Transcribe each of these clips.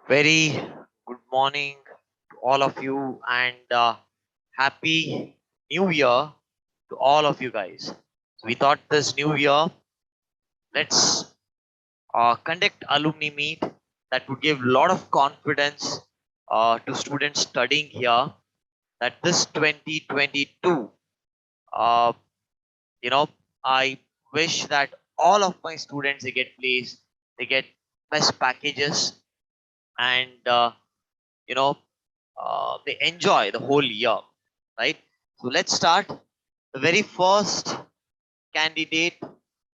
Very good morning to all of you and happy new year to all of you guys. So we thought this new year, let's conduct alumni meet that would give a lot of confidence to students studying here that this 2022, uh, you know, I wish that all of my students they get placed, they get best packages and they enjoy the whole year, right? So let's start. The very first candidate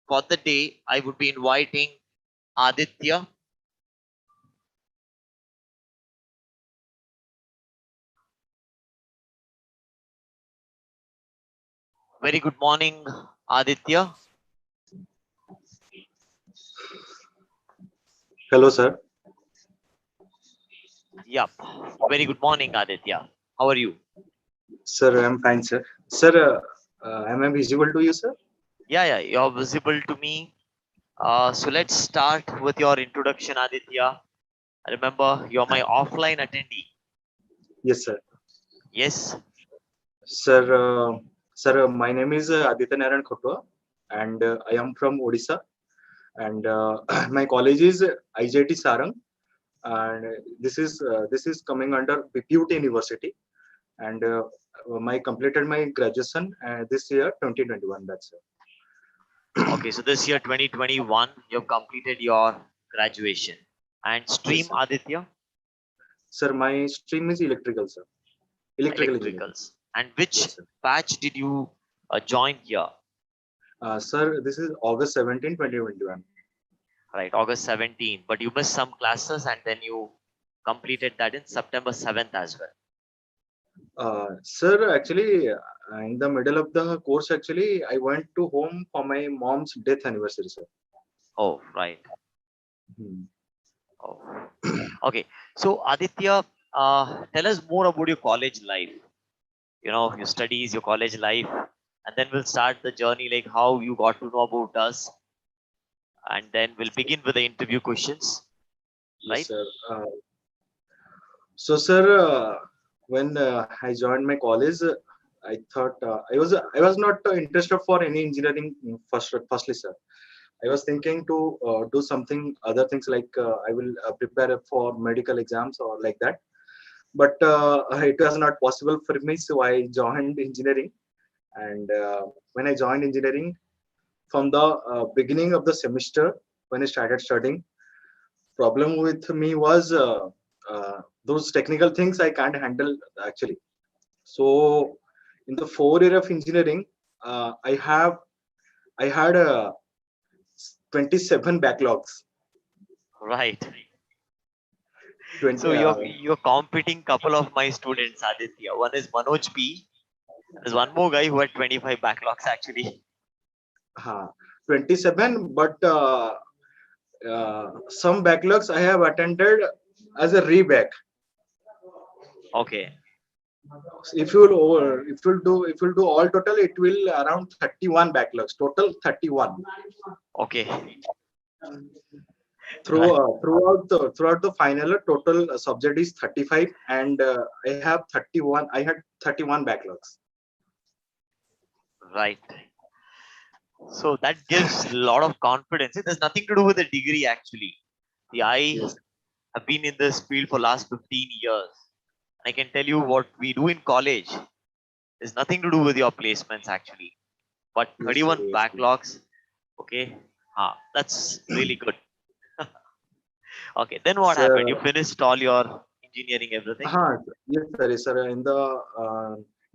for the day, I would be inviting Aditya. Very good morning, Aditya. Hello, sir. Yep. Very good morning, Aditya. How are you? Sir, I'm fine, sir. Sir, am I visible to you, sir? Yeah, you're visible to me. So let's start with your introduction, Aditya. Remember, you're my offline attendee. Yes, sir. Yes. Sir, my name is Aditya Naran Khotwa, and I am from Odisha. And my college is IJT Sarang, and this is coming under BPUT University. And my completed my graduation this year, 2021. That's it. Okay, so this year 2021, you've completed your graduation. And Yes, stream, sir. Aditya? Sir, my stream is electrical, sir. Electrical engineering. Electricals. And which Yes, sir. batch did you join here? Sir, this is August 17, 2021. Right, August 17. But you missed some classes and then you completed that in September 7th as well. Sir, actually, in the middle of the course, actually, I went to home for my mom's death anniversary, sir. Oh, right. Hmm. Oh. Okay, so Aditya, tell us more about your college life. You know, your studies, your college life, and then we'll start the journey like how you got to know about us, and then we'll begin with the interview questions, Yes, right? sir. Sir, when I joined my college, I thought I was not interested for any engineering firstly, sir. I was thinking to do something other things like I will prepare for medical exams or like that. But it was not possible for me, so I joined engineering. And when I joined engineering, from the beginning of the semester, when I started studying, problem with me was those technical things I can't handle actually. So in the 4 year of engineering, I had 27 backlogs. Right. 20. So you're competing couple of my students, Aditya. One is Manoj P. There's one more guy who had 25 backlogs actually. uh, 27, but some backlogs I have attended as a reback. Okay. If you'll do all total, it will around 31 backlogs total. 31 Okay. through Right. throughout the final total subject is 35, and I had 31 backlogs. Right. So that gives a lot of confidence. It has nothing to do with the degree actually. See, I Yes, have been in this field for last 15 years. I can tell you what we do in college is nothing to do with your placements actually. But yes, sir, 31 yes, sir. backlogs, okay, that's really good. Okay, then what happened? You Sir, finished all your engineering, everything? yes, sir, yes, sir. In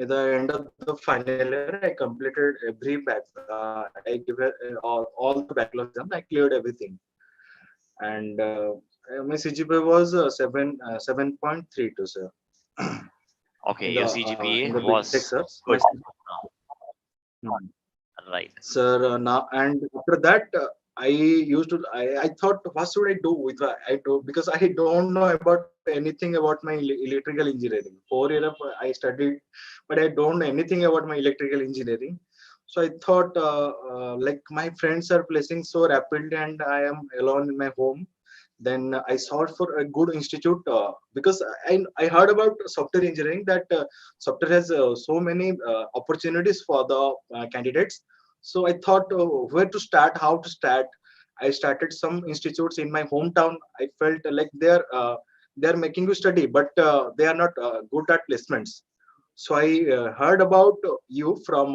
the end of the final year, I completed every back. I give all the backlog exams. I cleared everything, and my CGPA was 7.32, sir. Okay, In your in CGPA the big tech, was sir. good now, Hmm. right? Sir, now and after that, I thought, what should I do with I do, because I don't know about anything about my electrical engineering. 4 year of I studied, but I don't know anything about my electrical engineering. So I thought, like my friends are placing so rapidly, and I am alone in my home. Then I sought for a good institute because I heard about software engineering that software has so many opportunities for the candidates. So I thought where to start, how to start. I started some institutes in my hometown. I felt like they're making you study, but they are not good at placements. So I heard about you from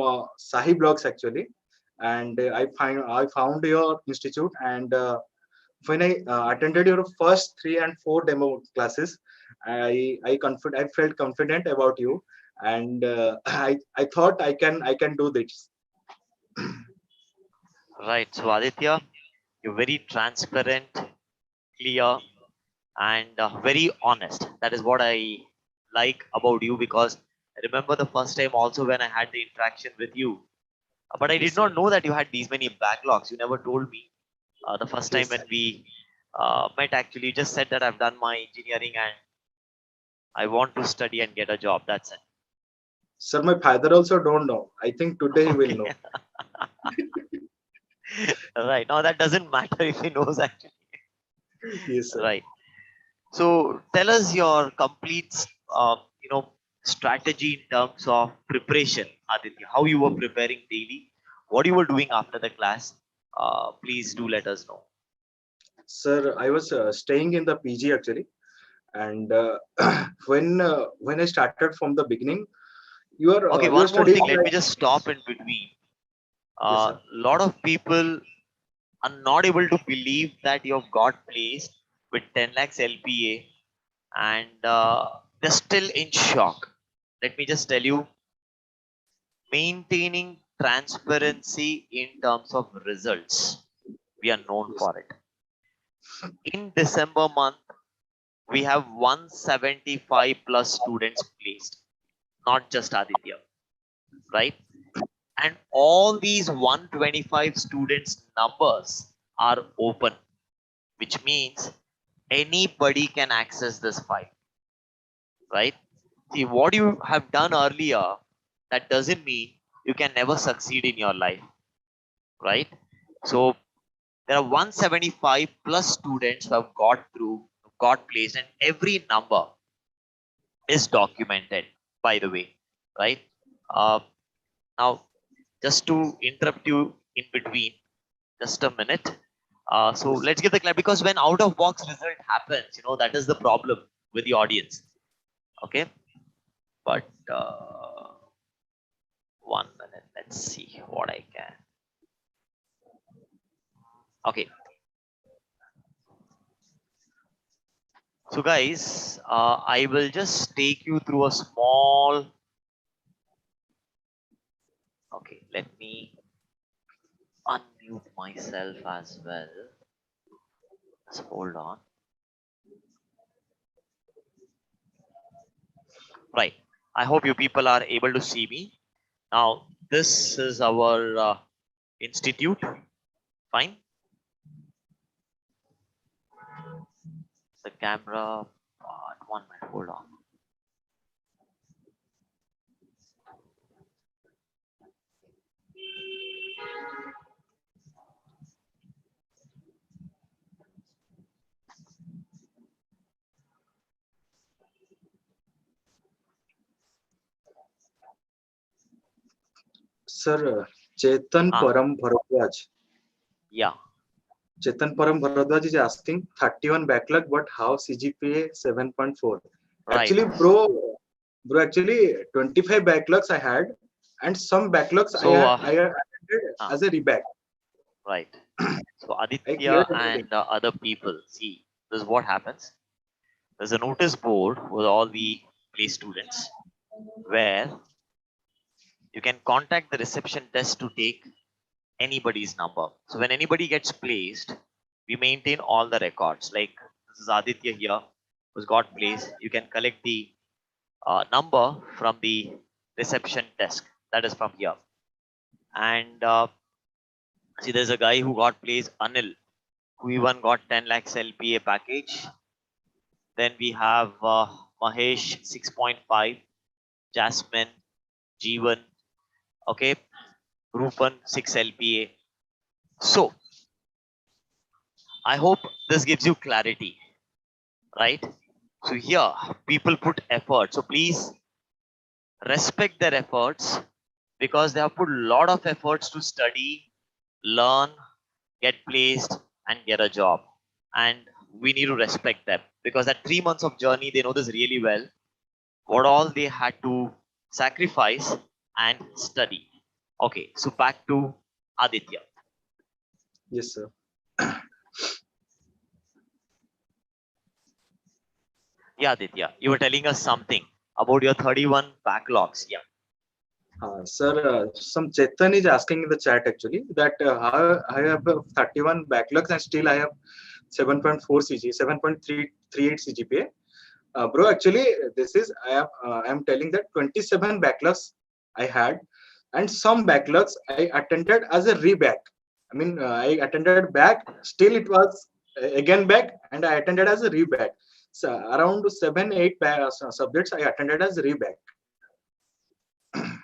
Sahi blogs actually, and I found your institute. And when I attended your first 3 and 4 demo classes, I felt confident about you, and I thought I can do this. Right. So Aditya, you're very transparent, clear, and very honest. That is what I like about you, because I remember the first time also when I had the interaction with you. But I Yes, did sir. not know that you had these many backlogs. You never told me. The first time Yes, when sir. we met, actually, you just said that I've done my engineering and I want to study and get a job. That's it. Sir, my father also don't know. I think today he will Okay. know. Right. Now that doesn't matter if he knows actually. Yes, sir. Right. So tell us your complete, strategy in terms of preparation, Aditya. How you were preparing daily, what you were doing after the class. Please do let us know. Sir, I was staying in the PG actually, and when I started from the beginning, Okay, you are one more studying thing. Let me like. just stop in between. Yes, A sir. lot of people are not able to believe that you've got placed with 10 lakhs LPA, and they're still in shock. Let me just tell you, maintaining transparency in terms of results, we are known Yes, for it. In December month, we have 175 plus students placed, not just Aditya, right? And all these 125 students numbers are open, which means anybody can access this file, right? See, what you have done earlier, that doesn't mean you can never succeed in your life, right? So there are 175 plus students who have got through, got placed, and every number is documented, by the way, right? uh, Now, just to interrupt you in between, just a minute. So yes, sir. let's get the clap, because when out of box result happens, that is the problem with the audience. Okay, but 1 minute. Let's see what I can. Okay, so guys, I will just take you through a small. Okay, let me unmute myself as well. Just hold on. Right. I hope you people are able to see me. Now, this is our institute. Fine. The camera. 1 minute. Hold on. Sir, Chetan Ah, Param Bharadwaj. yeah. Chetan Param Bharadwaj is asking 31 backlog, but how CGPA 7.4? Right. Actually, bro, actually 25 backlogs I had, and some backlogs So, I had attended ah, as a reback. right. So I Aditya cleared everything. and other people. See, this is what happens. There's a notice board with all the play students where you can contact the reception desk to take anybody's number. So when anybody gets placed, we maintain all the records. Like this is Aditya here, who's got placed. You can collect the number from the reception desk. That is from here. And see, there's a guy who got placed, Anil, who even got 10 lakhs LPA package. Then we have Mahesh 6.5, Jasmine, Jeevan, okay, Rupan 6 LPA. So I hope this gives you clarity, right? So here, people put effort. So please respect their efforts because they have put a lot of efforts to study, learn, get placed, and get a job. And we need to respect them because that 3 months of journey, they know this really well. What all they had to sacrifice and study. Okay, so back to Aditya. Yes, sir. Yeah, Aditya, you were telling us something about your 31 backlogs. Yeah. Sir, some Chetan is asking in the chat actually that how I have 31 backlogs and still I have 7.4 CG, 7.338 CGPA. Bro, actually, this is I am telling that 27 backlogs I had, and some backlogs I attended as a reback. I mean, I attended back, still it was again back, and I attended as a reback. So around 7, 8 subjects I attended as reback, and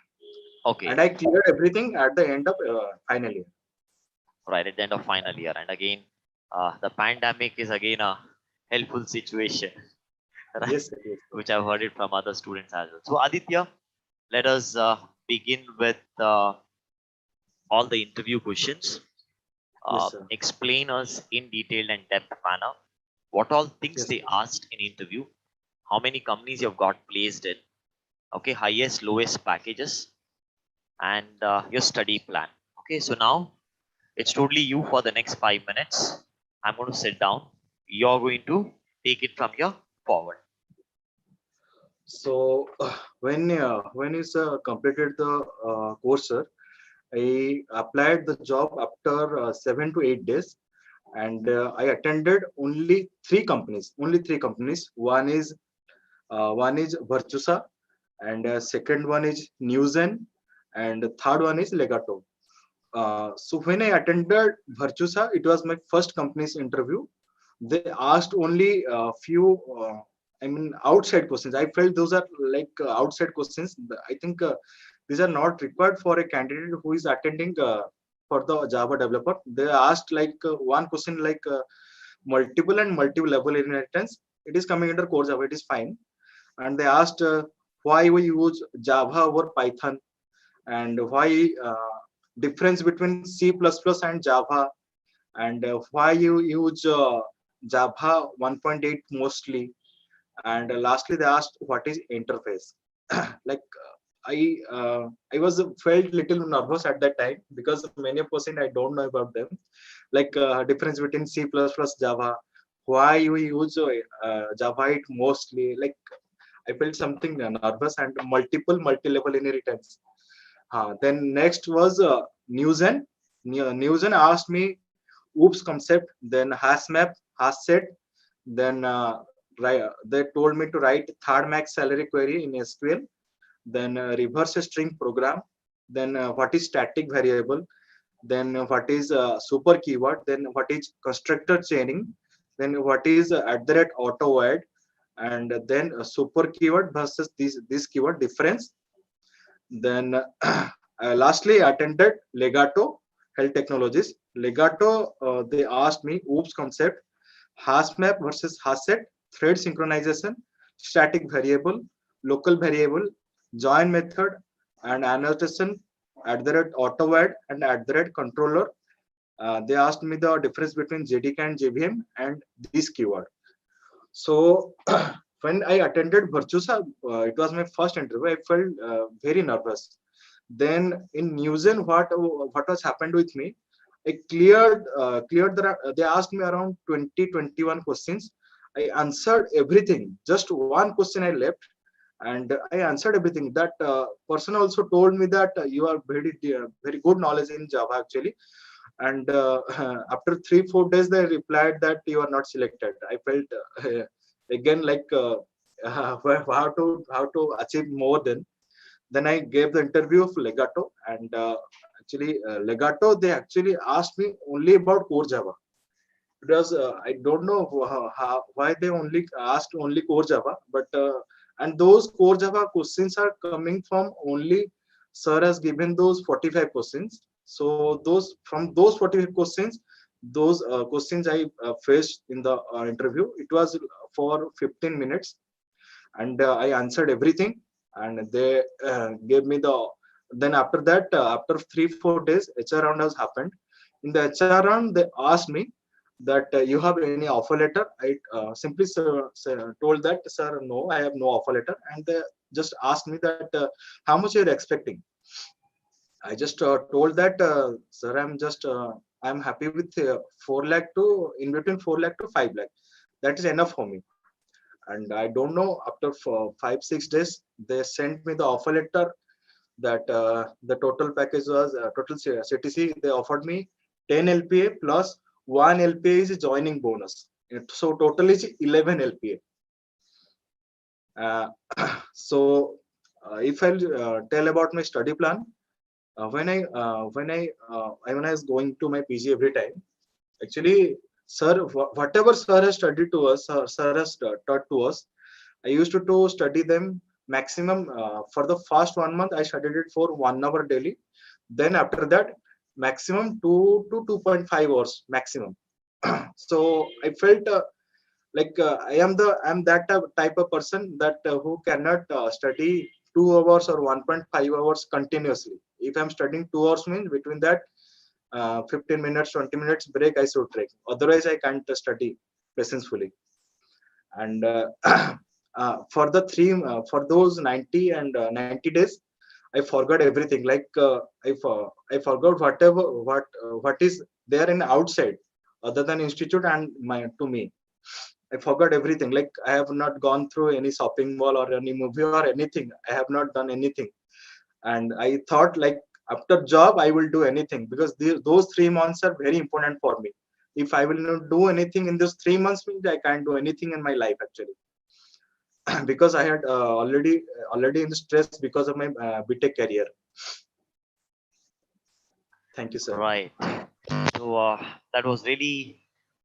Okay, I cleared everything at the end of final year. right at the end of final year. And again, the pandemic is again a helpful situation, right? Yes, sir, yes, sir. Which I've heard it from other students as well. So, Aditya, let us begin with all the interview questions. Yes, sir. Explain us in detailed and depth manner what all things Yes, they sir. asked in interview, how many companies you've got placed in, okay, highest, lowest packages, and your study plan. Okay, so now it's totally you for the next 5 minutes. I'm going to sit down. You're going to take it from here forward. So when is completed the course, sir, I applied the job after 7 to 8 days, and I attended only three companies. Only three companies. One is Virtusa, and second one is Newzen, and the third one is Legato. So when I attended Virtusa, it was my first company's interview. They asked only a few, I mean, outside questions. I felt those are like outside questions. I think these are not required for a candidate who is attending for the Java developer. They asked like one question like multiple and multiple level inheritance. It is coming under core Java. It is fine. And they asked why we use Java over Python, and why difference between C++ and Java, and why you use Java 1.8 mostly, and lastly they asked what is interface. Like I was felt little nervous at that time because many of person I don't know about them, like difference between C++, Java, why we use Java it mostly, like I felt something nervous, and multi-level inheritance. Then next was Newsen. Newsen asked me OOPS concept, then hash map, hash set. Then they told me to write third max salary query in SQL. Then reverse string program. Then what is static variable? Then what is super keyword? Then what is constructor chaining? Then what is at the rate auto add? And then super keyword versus this keyword difference. Then lastly, I attended Legato Health Technologies. Legato, they asked me OOPS concept, hash map versus hash set, thread synchronization, static variable, local variable, join method, and annotation at the rate auto add and at the rate controller. They asked me the difference between JDK and JVM and this keyword. So when I attended Virtusa, it was my first interview. I felt very nervous. Then in Newsen, what was happened with me? I cleared the. They asked me around 20 21 questions. I answered everything. Just one question I left, and I answered everything. That person also told me that you are very good knowledge in Java actually. And after 3 4 days, they replied that you are not selected. I felt again like how to achieve more. Then I gave the interview of Legato, and actually Legato, they actually asked me only about core Java. Because I don't know why they only asked only core Java, but and those core Java questions are coming from only sir has given those 45 questions. So those from those 45 questions, those questions I faced in the interview. It was for 15 minutes, and I answered everything, and they gave me the. Then after that, after 3-4 days, HR round has happened. In the HR round, they asked me that you have any offer letter. I simply told that, sir, no, I have no offer letter, and they just asked me that how much you're expecting. I just told that, sir, I'm happy with 4 lakh to in between 4 lakh to 5 lakh. That is enough for me. And I don't know, after 5-6 days, they sent me the offer letter that the total package was total CTC. They offered me 10 LPA plus 1 LPA is joining bonus. So total is 11 LPA. Uh, so if I tell about my study plan, when I was going to my PG every time, actually, sir, whatever sir has studied to us, sir has taught to us, I used to study them maximum for the first 1 month. I studied it for 1 hour daily. Then after that, maximum 2 to 2.5 hours maximum. So I felt like I'm that type of person that who cannot study 2 hours or 1.5 hours continuously. If I'm studying 2 hours, means between that 15 minutes 20 minutes break I should take, otherwise I can't study patiently. And for those 90 and 90 days, I forgot everything. Like I forgot what is there in outside other than institute and my to me. I forgot everything. Like I have not gone through any shopping mall or any movie or anything. I have not done anything. And I thought, like, after job I will do anything, because those 3 months are very important for me. If I will not do anything in those 3 months, means I can't do anything in my life actually. Because I had already in stress because of my BTech career. Thank you, sir. Right. So that was really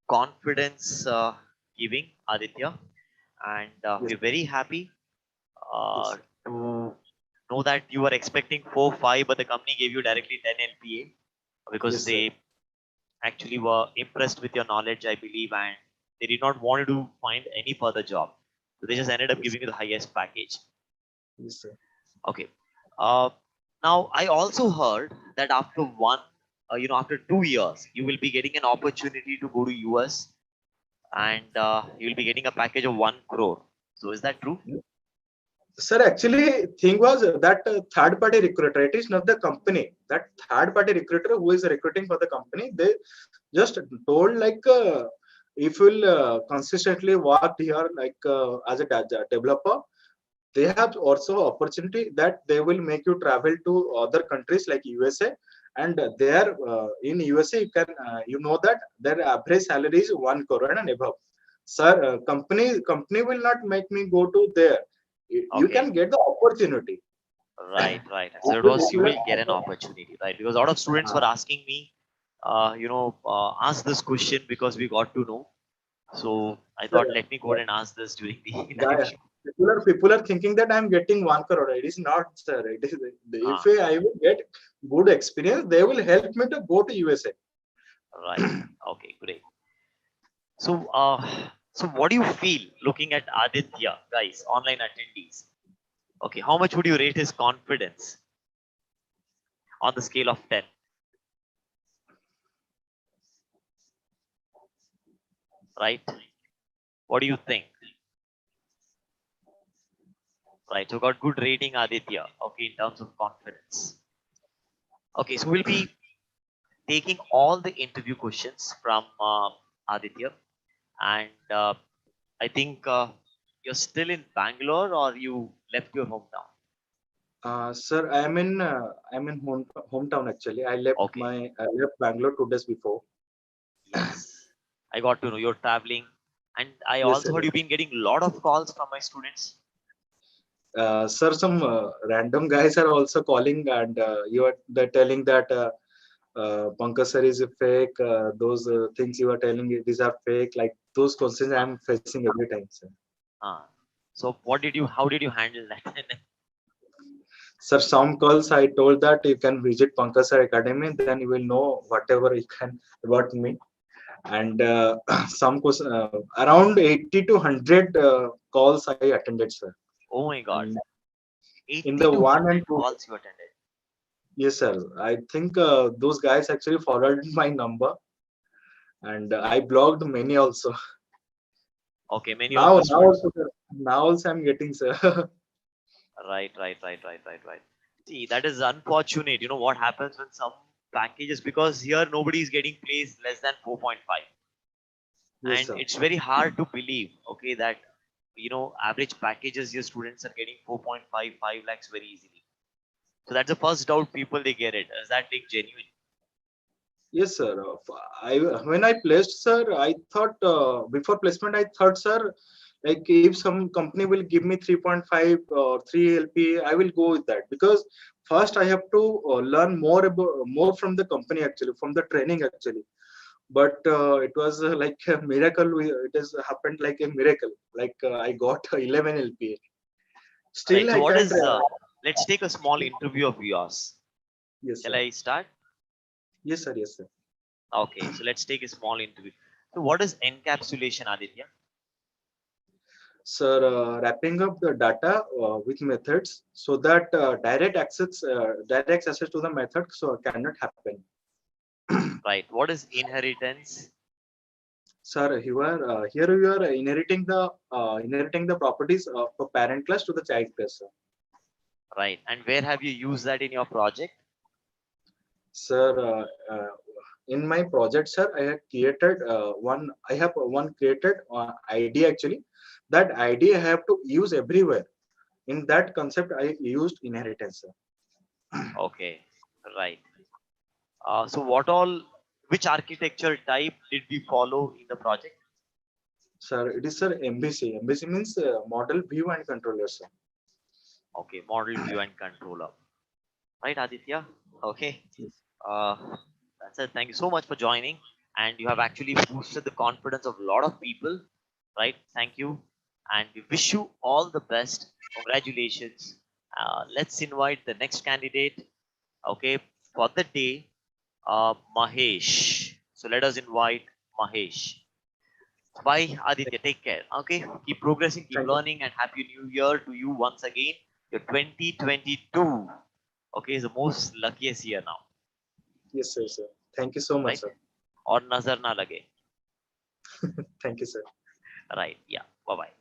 confidence giving, Aditya, and Yes, we're very happy yes, to know that you were expecting 4-5, but the company gave you directly 10 LPA because yes, sir. they actually were impressed with your knowledge, I believe, and they did not want you to find any further job. So they just ended up Yes, giving you the highest package. yes, sir. Okay. Uh, Now I also heard that after after 2 years, you will be getting an opportunity to go to US, and you'll be getting a package of 1 crore. So is that true? Sir, actually, thing was that third party recruiter, it is not the company. That third party recruiter who is recruiting for the company, they just told like, if you'll consistently work here like as a developer, they have also opportunity that they will make you travel to other countries like USA. And there in USA, you know that their average salary is 1 crore and above. Sir, company will not make me go to there. You Okay. can get the opportunity. Right, right. If So it you was you will will get have an opportunity, right? Because a lot of students were asking me, ask this question because we got to know. So I sir, thought let me go ahead and ask this during the live guy, show. people are thinking that I'm getting 1 crore. It is not, sir. It is, if Ah, I will get good experience, they will help me to go to USA. right. Okay, great. So, so what do you feel looking at Aditya, guys, online attendees? Okay, how much would you rate his confidence on the scale of 10? Right? What do you think? Right, so got good rating, Aditya. Okay, in terms of confidence. Okay, so we'll be taking all the interview questions from Aditya, and I think you're still in Bangalore or you left your hometown. Sir, I'm in hometown actually. Okay, I left Bangalore 2 days before. yes, I got to know you're traveling, and I Yes, also sir. heard you've been getting a lot of calls from my students. Sir, some random guys are also calling, and they're telling that Pankaj sir is a fake. Those things you are telling, these are fake. Like those questions Uh, I'm facing every time, sir. so how did you handle that? Sir, some calls I told that you can visit Pankaj Sir Academy, then you will know whatever you can about me. and some around 80 to 100 calls I attended, sir. Oh my God. And in 80 the to one and 100 two, calls you attended. yes, sir. I think those guys actually followed my number, and I blocked many also. Okay, many of Now, the now students. also, sir, now also I'm getting, sir. Right. See, that is unfortunate. You know what happens when some packages, because here nobody is getting placed less than 4.5. Yes, And sir. it's very hard to believe, okay, that, average packages your students are getting 4.5, 5 lakhs very easily. So that's the first doubt people they get it. Is that like genuine? Yes, sir. I when I placed, sir, I thought before placement, I thought, sir, like if some company will give me 3.5 or 3 LPA, I will go with that because first I have to learn more from the company actually, from the training actually. But it was like a miracle. It has happened like a miracle. Like I got 11 LPA. Right. Still, So I what can't. is? Let's take a small interview of yours. Yes, Shall sir. I start? Yes, sir. Yes, sir. Okay. So let's take a small interview. So what is encapsulation, Aditya? Sir, wrapping up the data with methods so that direct access to the method so cannot happen. Right. What is inheritance? Sir, here you are inheriting the properties of a parent class to the child class. Sir, Right. And where have you used that in your project? sir in my project, sir, I have created one. I have one created idea actually. That idea I have to use everywhere. In that concept, I used inheritance. Sir. Okay. Right. So which architecture type did we follow in the project? Sir, it is sir MBC. MBC means model view and controller. Sir. Okay. Model view and controller. Right, Aditya? Okay. Yes. Uh, that's it. Thank you so much for joining. And you have actually boosted the confidence of a lot of people. Right? Thank you. And we wish you all the best. Congratulations. Let's invite the next candidate. Okay. For the day, Mahesh. So let us invite Mahesh. Bye, Aditya. Take care. Okay. Keep progressing, keep Thank you. learning, and Happy New Year to you once again. Your 2022. Okay, is the most luckiest year now. Yes, sir, sir. Thank you so much, Right? sir. Or nazar na lage. Thank you, sir. Right. Yeah. Bye bye.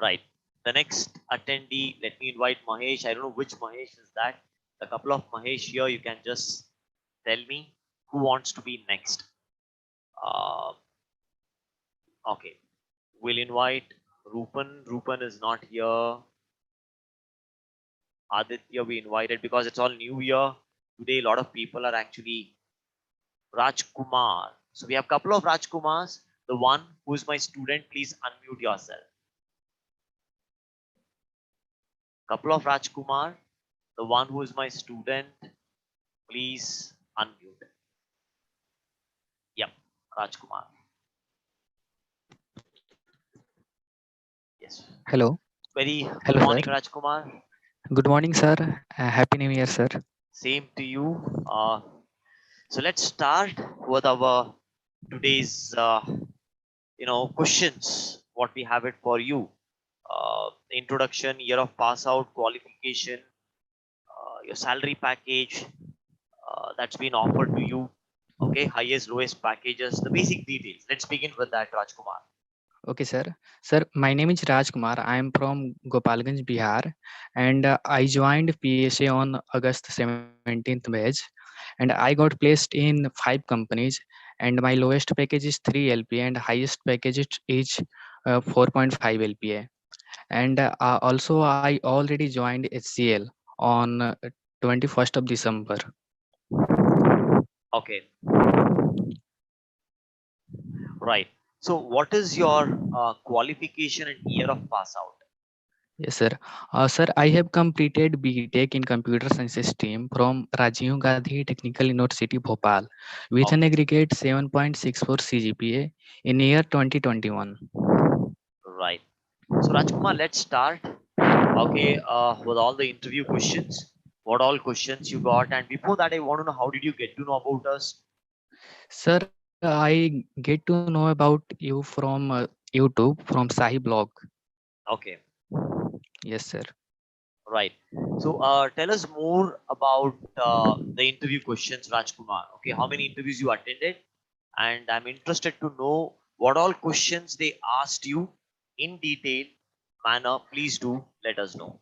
Right. The next attendee, let me invite Mahesh. I don't know which Mahesh is that. A couple of Mahesh here. You can just tell me who wants to be next. Uh, okay. We'll invite Rupan. Rupan is not here. Aditya, we invited because it's all new year. Today, a lot of people are actually Rajkumar. So we have a couple of Rajkumars. The one who is my student, please unmute yourself. Couple of Rajkumar. The one who is my student, please unmute. Yep, Rajkumar. Yes. Hello. Very good Hello, sir. morning, Rajkumar. Good morning, sir. Happy New Year, sir. Same to you. So let's start with our today's questions. What we have it for you. Introduction, year of pass out, qualification, your salary package that's been offered to you. Okay, highest, lowest packages, the basic details. Let's begin with that, Rajkumar. Okay, sir. Sir, my name is Rajkumar. I am from Gopalganj, Bihar, and I joined PSA on August 17th batch, and I got placed in 5 companies. And my lowest package is 3 LPA, and highest package is 4.5 LPA. And also, I already joined HCL on 21st of December. Okay, right. So, what is your qualification and year of pass out? Yes, sir. Sir, I have completed BTech in Computer Science stream from Rajiv Gandhi Technical University, Bhopal, with an Okay, aggregate 7.64 CGPA in year 2021. right. So, Rajkumar, let's start. Okay, with all the interview questions. what all questions you got. And before that, I want to know how did you get to know about us? Sir, I get to know about you from YouTube from Sahi blog. Okay, Yes, sir. right. So tell us more about the interview questions, Rajkumar. Okay, how many interviews you attended? And I'm interested to know what all questions they asked you in detail manner. Please do let us know.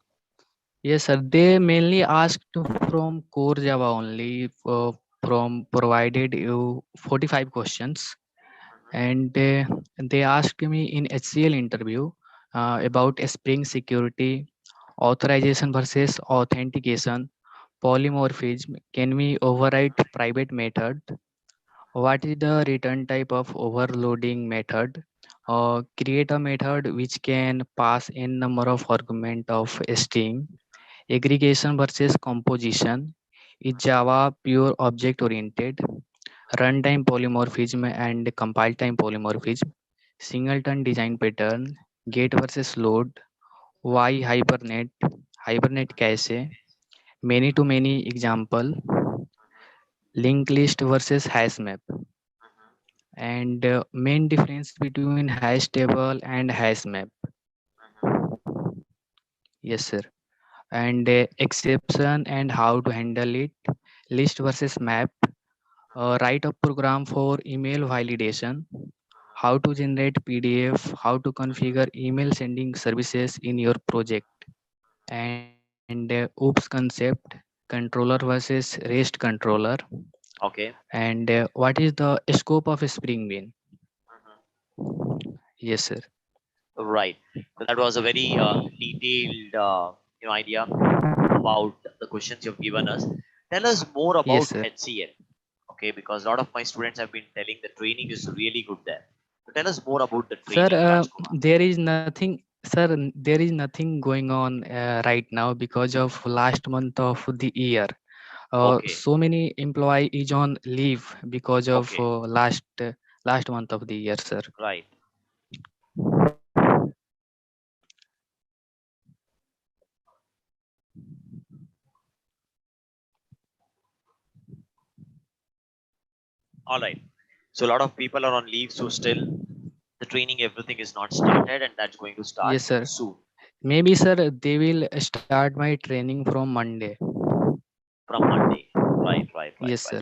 Yes, sir. They mainly asked from core Java only, from provided you 45 questions, Mhm, and they asked me in HCL interview about Spring security, authorization versus authentication, polymorphism. Can we override private method? What is the return type of overloading method? Create a method which can pass in number of argument of string. Aggregation versus composition. Is Java pure object oriented? Runtime polymorphism and compile time polymorphism. Singleton design pattern. Gate versus load. Why Hibernate? Hibernate cache. Many to many example. Linked list versus hash map. And main difference between hash table and hash map. mhm, Yes, sir. And exception and how to handle it. List versus map. Write a program for email validation. How to generate PDF. How to configure email sending services in your project. And oops concept. Controller versus rest controller. okay. And what is the scope of Spring Bean? Mhm. Yes, sir. Right. So that was a very detailed idea about the questions you've given us. Tell us more Yes, about sir. HCL. Okay, because a lot of my students have been telling the training is really good there. So tell us more about the Sir, training, Rajkumar. there is nothing, sir, there is nothing going on right now because of last month of the year. Okay, So many employee is on leave because of okay, last month of the year, sir. right. All right. So a lot of people are on leave, so still the training, everything is not started, and that's going to start Yes, sir. soon Maybe, sir, they will start my training from Monday. from Monday. Right, right, right, Yes, right. sir.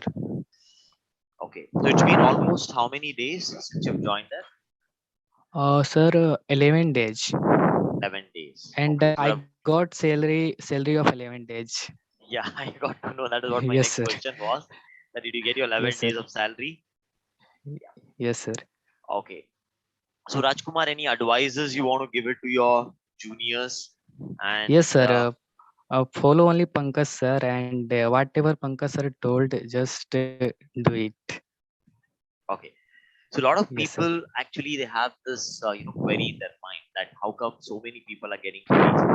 Okay. So it's been almost how many days since you've joined there? Sir, 11 days, 11 days. and Okay. So I got salary of 11 days. yeah, I got to know that is what my Yes, next sir. question was. That did you get your Yes, 11 sir. days of salary? Yes, sir. Okay. So Rajkumar, any advices you want to give it to your juniors? And Yes, sir. Follow only Pankaj sir, and whatever Pankaj sir told, just do it. okay, so a lot of Yes, sir. people actually they have this query in their mind that how come so many people are getting placed?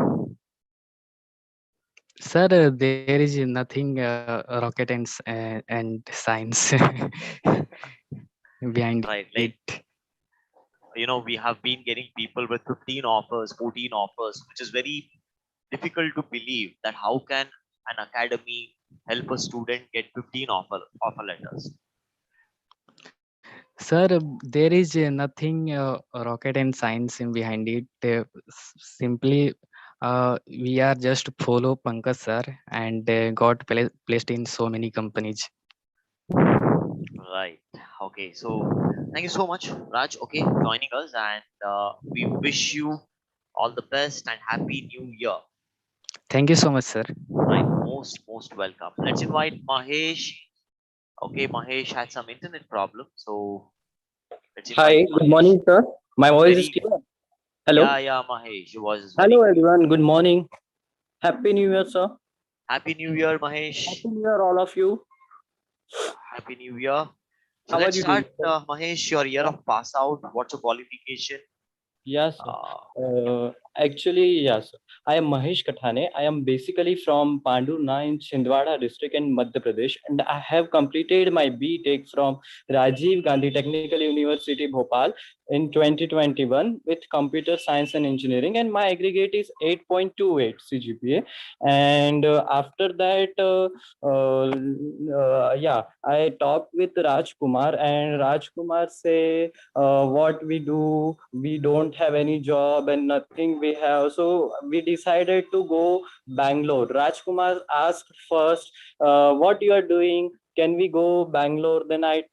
Sir, there is nothing rocket and science behind Right, it. like we have been getting people with 15 offers, 14 offers, which is very difficult to believe that how can an academy help a student get 15 offer letters. Sir, there is nothing rocket and science in behind it. Simply, we are just follow Pankaj sir and got placed in so many companies. Right. Okay. So thank you so much, Raj. Okay, joining us, and we wish you all the best and happy new year. Thank you so much, sir. Right. Most welcome. Let's invite Mahesh. Okay, Mahesh had some internet problem, so let's invite Hi, good Mahesh. morning, sir. My voice is Very clear. Hello. yeah, Mahesh. Your voice is very Hello, clear. everyone. Good morning. Happy New Year, sir. Happy New Year, Mahesh. Happy New Year, all of you. Happy New Year. So How are let's you doing, start, sir? Mahesh. Your year of pass out. What's your qualification? Yes, sir. Uh, Actually, yes. I am Mahesh Kathane. I am basically from Pandurna in Chhindwara district in Madhya Pradesh, and I have completed my B.Tech from Rajiv Gandhi Technical University, Bhopal in 2021 with computer science and engineering, and my aggregate is 8.28 CGPA. And after that, yeah, I talked with Rajkumar, and Rajkumar say what we do, we don't have any job and nothing we have, so we decided to go Bangalore. Rajkumar asked first, what you are doing, can we go Bangalore? Then I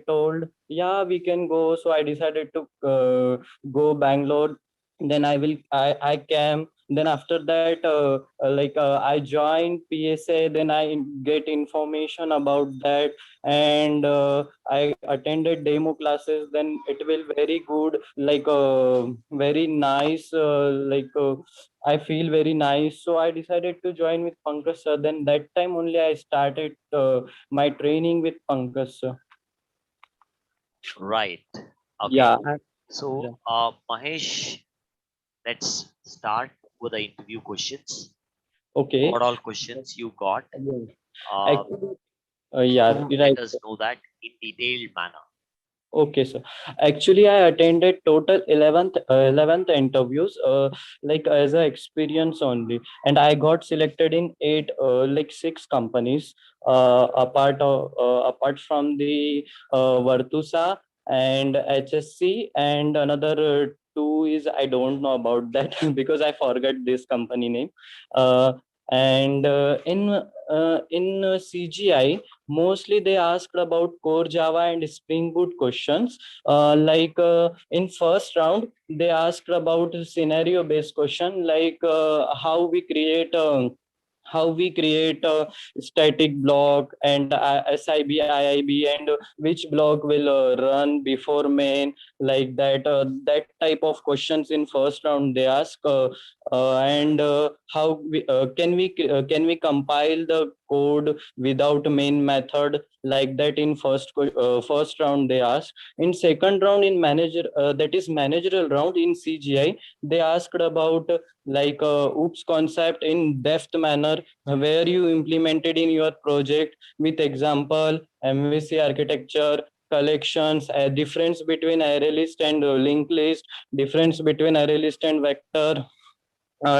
told, yeah, we can go. So I decided to go Bangalore. Then I came. Then after that, I joined PSA. Then I get information about that, and I attended demo classes. Then it will very good, very nice, I feel very nice. So I decided to join with Pankaj sir. Then that time only I started my training with Pankaj sir. right. Okay. Yeah. So, Yeah. Mahesh, let's start with the interview questions. Okay. What all questions you got? Yeah. Uh, Actually, yeah, do right. let us know that in detailed manner. Okay, sir. Actually, I attended total 11th interviews, like as a experience only, and I got selected in eight, six companies. Apart from the Vartusa and HSC, and another two is I don't know about that because I forgot this company name. Uh, and in CGI, mostly they asked about core Java and Spring Boot questions. In first round, they asked about scenario based question, like how we create a static block, and SIB, IIB, and which block will run before main, like that. That type of questions in first round they ask, and how can we compile the code without main method, like that. In first round they ask. In second round, in manager, that is managerial round in CGI, they asked about oops concept in depth manner, where you implemented in your project with example, MVC architecture, collections, a difference between array list and linked list, difference between array list and vector,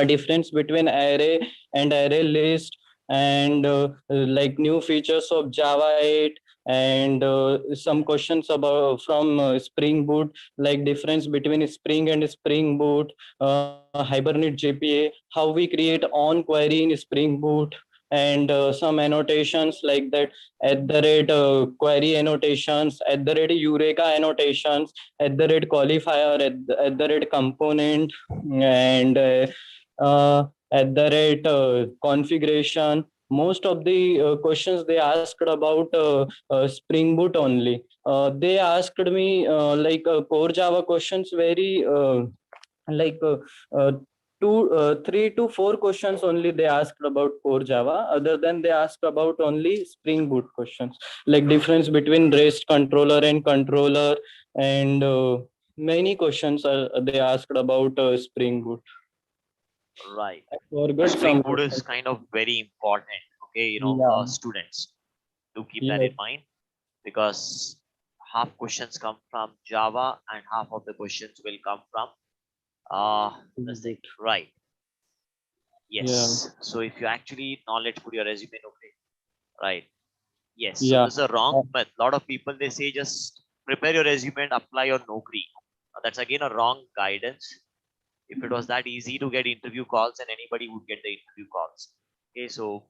difference between array and array list, and like new features of Java 8, and some questions about from Spring Boot, like difference between Spring and Spring Boot, Hibernate JPA, how we create on query in Spring Boot, and some annotations like that, at the rate query annotations, at the rate Eureka annotations, at the rate qualifier, at the rate component, and at the rate configuration. Most of the questions they asked about Spring Boot only. They asked me core Java questions, very like uh, three to four questions only they asked about core Java. Other than they asked about only Spring Boot questions, like difference between REST controller and controller, and many questions they asked about Spring Boot. Right. I forgot Spring some Boot is questions. kind of very important. Okay, Yeah. students, do keep that Yes. in mind because half questions come from Java and half of the questions will come from this Spring thing. Boot. Right. Yeah. Yes. So if you actually knowledge put your resume, okay. Right. Yes. So Yeah. this is a wrong myth. A lot of people they say just prepare your resume and apply your Naukri. That's again a wrong guidance. If it was that easy to get interview calls, and anybody would get the interview calls. Okay, so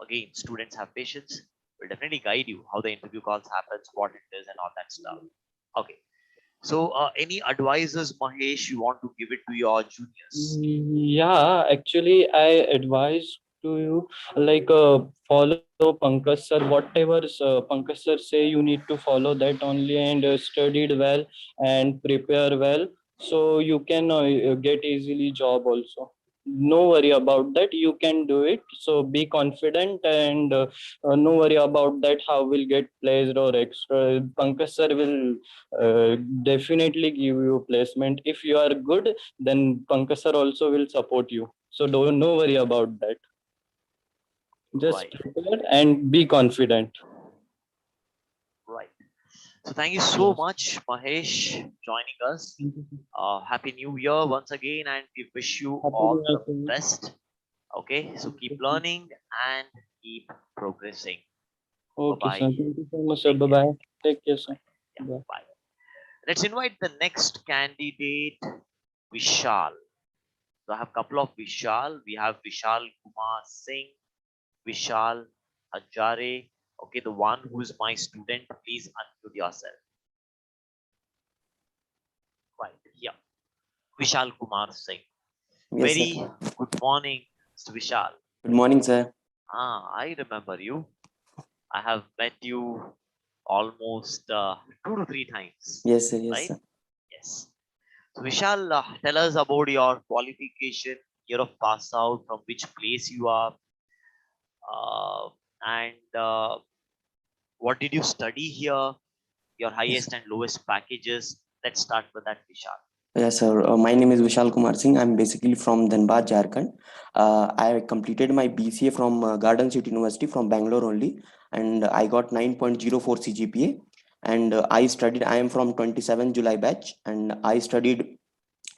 again, students have patience. We'll definitely guide you how the interview calls happens, what it is, and all that stuff. Okay. So, any advices, Mahesh, you want to give it to your juniors? Yeah, actually, I advise to you, follow Pankaj sir. Whatever Pankaj sir say, you need to follow that only, and studied well and prepare well, so you can get easily job also. no worry about that, you can do it. So be confident, and no worry about that how will get placed or extra. Pankaj sir will definitely give you placement. If you are good, then Pankaj sir also will support you, so don't no worry about that. Just Right, prepare and be confident. right. So thank you so Yes. much, Mahesh, joining us. Thank you, sir. Happy New Year once again, and we wish you Happy all New Year, the sir. best. Okay, so keep learning and keep progressing. Bye Okay, bye. sir. Thank you so much, sir. Take Bye care. bye. Take care, sir. Bye. Yeah, Bye. bye. Let's invite the next candidate, Vishal. So I have a couple of Vishal. We have Vishal Kumar Singh, Vishal Hajare. Okay, the one who is my student, please unmute yourself. Right here. Vishal Kumar Singh. Yes, sir. Very good morning, Mr. Vishal. Good morning, sir. I remember you. I have met you almost 2 to 3 times, Yes, sir. Yes, right? sir. Yes. So Vishal, tell us about your qualification, year of pass out, from which place you are, uh, and what did you study here, your Yes, highest and lowest packages. Let's start with that, Vishal. yes, sir. My name is Vishal Kumar Singh. I'm basically from Dhanbad, Jharkhand. I completed my BCA from Garden City University from Bangalore only, and I got 9.04 CGPA. And I studied. I am from 27 July batch, and I studied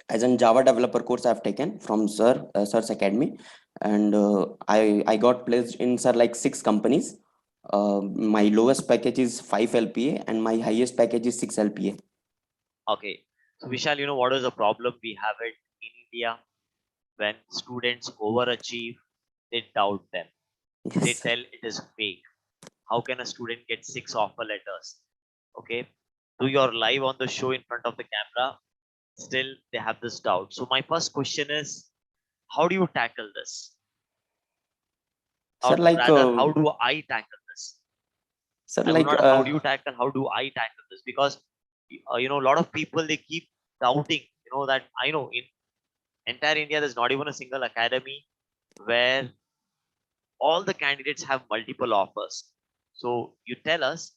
as a Java developer course I've taken from Sir's Academy, and I got placed in sir like 6 companies. My lowest package is 5 LPA, and my highest package is 6 LPA. Okay. So Vishal, you know what is the problem we have it in India? When students overachieve, they doubt them. They Yes, sir. tell it is fake. How can a student get 6 offer letters? Okay. Do you're live on the show in front of the camera, still they have this doubt. So my first question is, how do you tackle this? Sir, Or like, rather, how do I tackle this? sir, I would like, not how do you tackle, how do I tackle this? Because a lot of people they keep doubting, that I know in entire India there's not even a single academy where all the candidates have multiple offers. So you tell us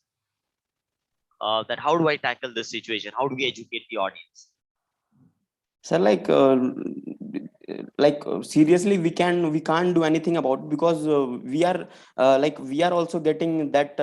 that how do I tackle this situation? How do we educate the audience? sir, seriously, we can't do anything about it, because we are also getting that,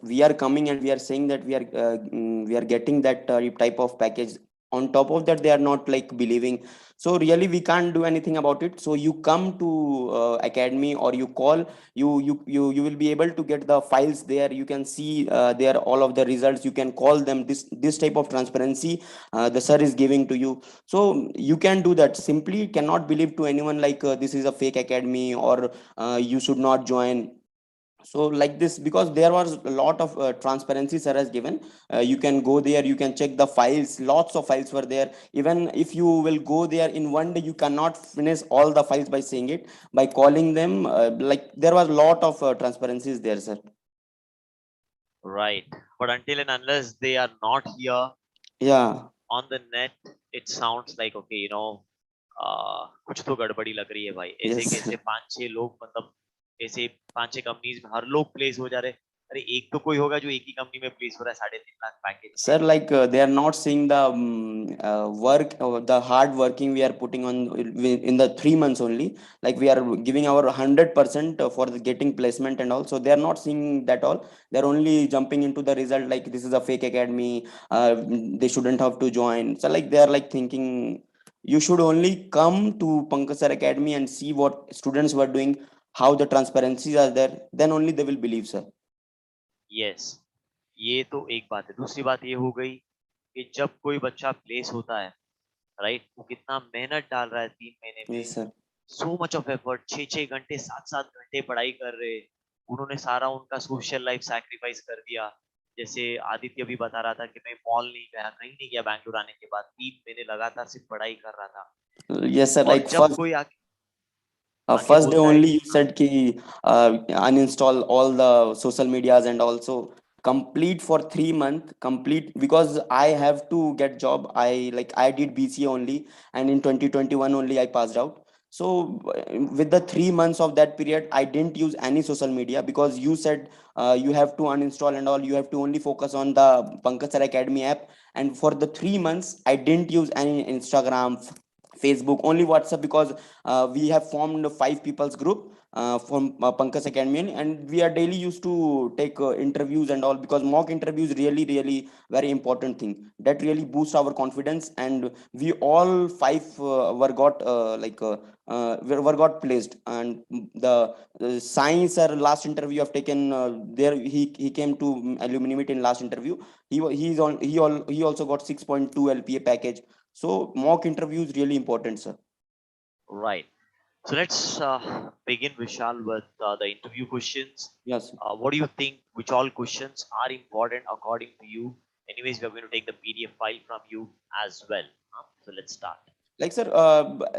we are coming and we are saying that we are getting that type of package. On top of that, they are not like believing. So really, we can't do anything about it. So you come to academy, or you call, you will be able to get the files there. You can see there all of the results. You can call them. This type of transparency the sir is giving to you. So you can do that. Simply cannot believe to anyone like this is a fake academy, or you should not join. So like this, because there was a lot of transparency sir has given. You can go there, you can check the files. Lots of files were there. Even if you will go there in one day, you cannot finish all the files by saying it, by calling them. There was a lot of transparencies there, sir. Right. But until and unless they are not here Yeah. on the net, it sounds like okay, कुछ तो गड़बड़ी लग रही है भाई. ऐसे Yes. कैसे 5-6 लोग, मतलब ऐसे 5-6 कंपनीज में हर लोग प्लेस हो जा रहे. अरे एक तो कोई होगा जो एक ही कंपनी में प्लेस हो रहा है 3.5 लाख पैकेज Sir, में. they are not seeing the work, the hard working we are putting on in the 3 months only. Like we are giving our 100% for the getting placement and all. So they are not seeing that all. They're only jumping into the result like this is a fake academy. They shouldn't have to join. So like they are like thinking you should only come to Pankaj Sir Academy and see what students were doing, how the transparencies are there. Then only they will believe, sir. Yes, ये तो एक बात है. दूसरी बात ये हो गई कि जब कोई बच्चा प्लेस होता है, राइट, वो कितना मेहनत डाल रहा है 3 महीने में. Yes, sir. So much of effort, 6-6 घंटे 7-7 घंटे पढ़ाई कर रहे. उन्होंने सारा उनका सोशल लाइफ सैक्रिफाइस कर दिया. जैसे आदित्य भी बता रहा था कि मैं मॉल नहीं गया, कहीं नहीं गया बैंगलोर आने के बाद. 3 महीने लगातार सिर्फ पढ़ाई कर रहा था. Yes, sir. और Like जब first कोई आके आके first day बोलता है only कि you said ki uninstall all the social medias, and also complete for 3 months complete, because I have to get job. I did BCA only, and in 2021 only I passed out. So with the 3 months of that period, I didn't use any social media, because you said you have to uninstall and all, you have to only focus on the Pankaj Sir Academy app. And for the 3 months, I didn't use any Instagram, Facebook, only WhatsApp, because we have formed a 5 people's group from Pankaj Academy, and we are daily used to take interviews and all, because mock interviews really, really very important thing that really boosts our confidence. And we all 5 were got were got placed. And the science or last interview I've taken there, he came to Alumni Meet in last interview. He's on he also got 6.2 LPA package. So mock interview is really important, sir. Right. So let's begin, Vishal, with the interview questions. Yes. What do you think? Which all questions are important according to you? Anyways, we are going to take the PDF file from you as well. So let's start. Like, sir,